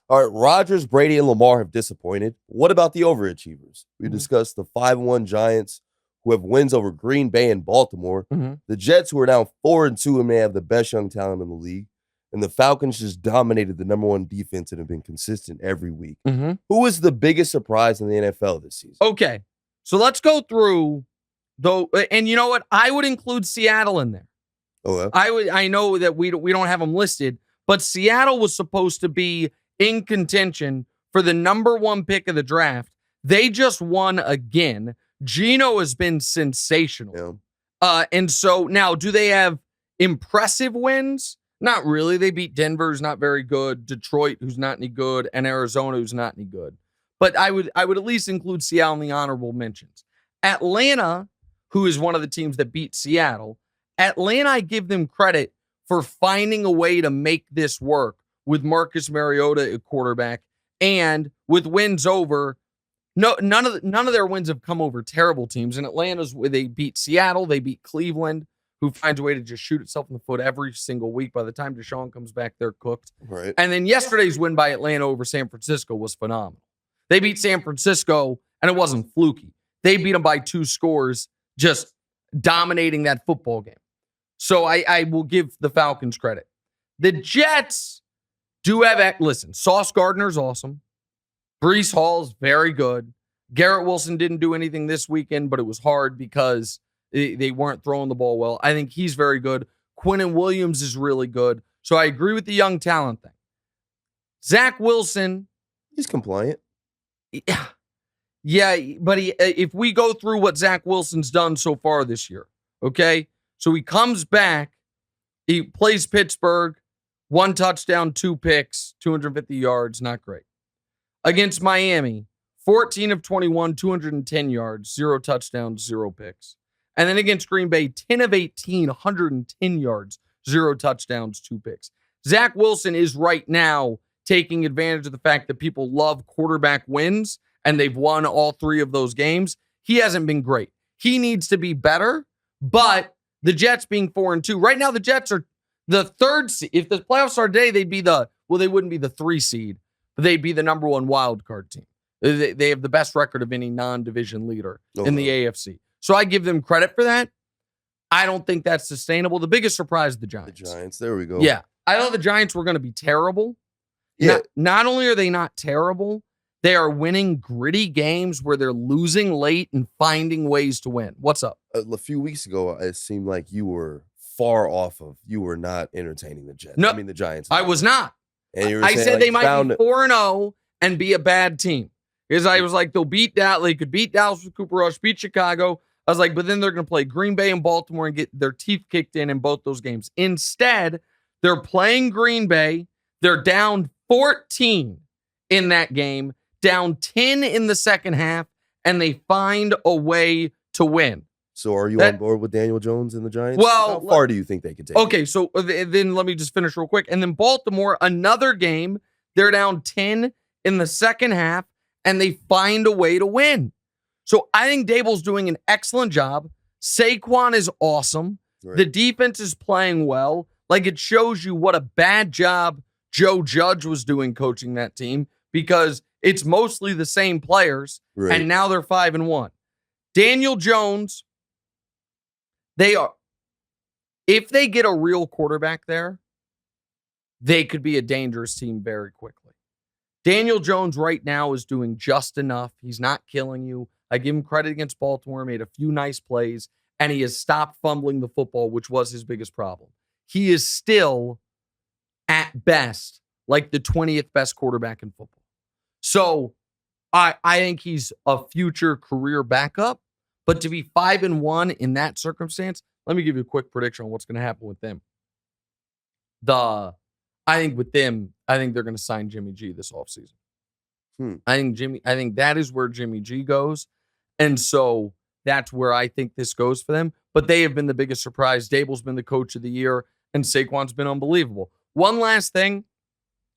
All right, Rodgers, Brady, and Lamar have disappointed. What about the overachievers? We discussed the 5-1 Giants, who have wins over Green Bay and Baltimore. The Jets, who are now 4-2 and may have the best young talent in the league. And the Falcons just dominated the number one defense and have been consistent every week. Who is the biggest surprise in the NFL this season? Okay, so let's go through, though, and you know what? I would include Seattle in there. I know that we don't have them listed, but Seattle was supposed to be in contention for the number one pick of the draft. They just won again. Geno has been sensational. And so now, do they have impressive wins? Not really. They beat Denver, who's not very good, Detroit, who's not any good, and Arizona, who's not any good. But I would at least include Seattle in the honorable mentions. Atlanta, who is one of the teams that beat Seattle, Atlanta, I give them credit for finding a way to make this work with Marcus Mariota at quarterback, and with wins over. None of their wins have come over terrible teams. In Atlanta's, where they beat Seattle, they beat Cleveland, who finds a way to just shoot itself in the foot every single week. By the time Deshaun comes back, they're cooked. Right. And then yesterday's win by Atlanta over San Francisco was phenomenal. They beat San Francisco, and it wasn't fluky. They beat them by 2 scores, just dominating that football game. So I will give the Falcons credit. The Jets do have, listen, Sauce Gardner's awesome. Breece Hall's very good. Garrett Wilson didn't do anything this weekend, but it was hard because they weren't throwing the ball well. I think he's very good. Quinnen Williams is really good. So I agree with the young talent thing. Zach Wilson. He's compliant. Yeah, but if we go through what Zach Wilson's done so far this year, okay? So he comes back. He plays Pittsburgh. 1 touchdown, 2 picks, 250 yards. Not great. Against Miami, 14 of 21, 210 yards, 0 touchdowns, 0 picks. And then against Green Bay, 10 of 18, 110 yards, 0 touchdowns, 2 picks. Zach Wilson is right now taking advantage of the fact that people love quarterback wins, and they've won all 3 of those games. He hasn't been great. He needs to be better, but the Jets being 4-2, right now the Jets are the 3rd seed. If the playoffs started today, they wouldn't be the 3 seed. They'd be the number 1 wild card team. They have the best record of any non-division leader in the AFC. So I give them credit for that. I don't think that's sustainable. The biggest surprise is the Giants. The Giants, there we go. Yeah. I thought the Giants were going to be terrible. Yeah. Not only are they not terrible, they are winning gritty games where they're losing late and finding ways to win. What's up? A few weeks ago, it seemed like you were you were not entertaining the Jets. No, the Giants. I was not. And I said they might be 4-0 and be a bad team. Because I was like, they could beat Dallas with Cooper Rush, beat Chicago. I was like, but then they're going to play Green Bay and Baltimore and get their teeth kicked in both those games. Instead, they're playing Green Bay. They're down 14 in that game, down 10 in the second half, and they find a way to win. So are you on board with Daniel Jones and the Giants? Well, how far do you think they could take Okay, so then let me just finish real quick. And then Baltimore, another game, they're down 10 in the second half, and they find a way to win. So I think Daboll's doing an excellent job. Saquon is awesome. Right. The defense is playing well. Like, it shows you what a bad job Joe Judge was doing coaching that team, because it's mostly the same players, right, and now they're 5-1. Daniel Jones, if they get a real quarterback there, they could be a dangerous team very quickly. Daniel Jones right now is doing just enough. He's not killing you. I give him credit against Baltimore, made a few nice plays, and he has stopped fumbling the football, which was his biggest problem. He is still, at best, like the 20th best quarterback in football. So I think he's a future career backup, but to be 5-1 in that circumstance, let me give you a quick prediction on what's going to happen with them. I think they're going to sign Jimmy G this offseason. I think that is where Jimmy G goes. And so that's where I think this goes for them. But they have been the biggest surprise. Daboll's been the coach of the year, and Saquon's been unbelievable. One last thing,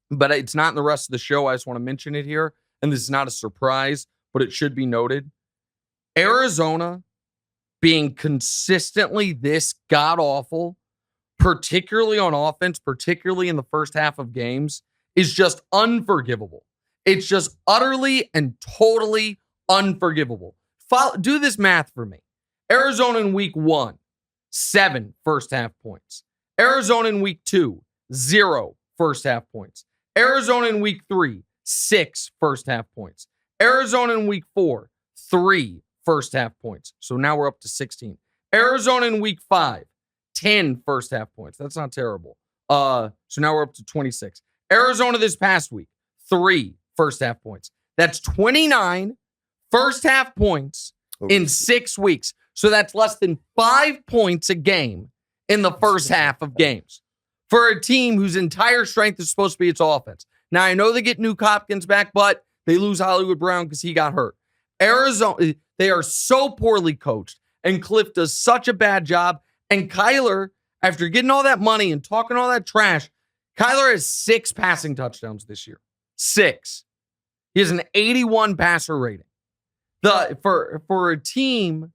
but it's not in the rest of the show. I just want to mention it here. And this is not a surprise, but it should be noted. Arizona being consistently this god-awful, particularly on offense, particularly in the first half of games, is just unforgivable. It's just utterly and totally unforgivable. Do this math for me. Arizona in week 1, 7 first half points. Arizona in week 2, 0 first half points. Arizona in week 3, 6 first half points. Arizona in week 4, 3 first half points. So now we're up to 16. Arizona in week 5, 10 first half points. That's not terrible. So now we're up to 26. Arizona this past week, 3 first half points. That's 29 first half points in 6 weeks. So that's less than 5 points a game in the first half of games for a team whose entire strength is supposed to be its offense. Now, I know they get Nuke Hopkins back, but they lose Hollywood Brown because he got hurt. Arizona, they are so poorly coached, and Cliff does such a bad job. And Kyler, after getting all that money and talking all that trash, Kyler has 6 passing touchdowns this year. 6. He has an 81 passer rating. For a team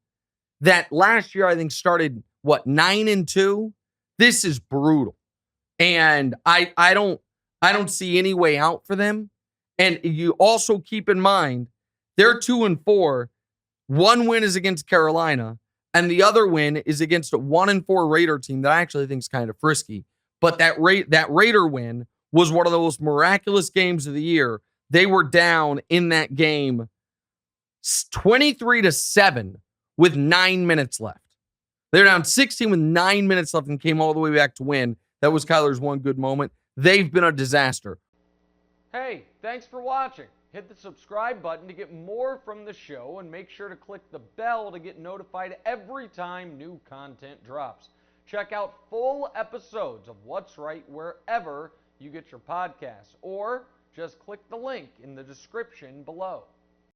that last year I think started 9-2. This is brutal, and I don't see any way out for them. And you also keep in mind they're 2-4. One win is against Carolina, and the other win is against a 1-4 Raider team that I actually think is kind of frisky. But that Raider win was one of the most miraculous games of the year. They were down in that game 23-7 with 9 minutes left. They're down 16 with 9 minutes left and came all the way back to win. That was Kyler's one good moment. They've been a disaster. Hey, thanks for watching. Hit the subscribe button to get more from the show, and make sure to click the bell to get notified every time new content drops. Check out full episodes of What's Right wherever you get your podcasts, or just click the link in the description below.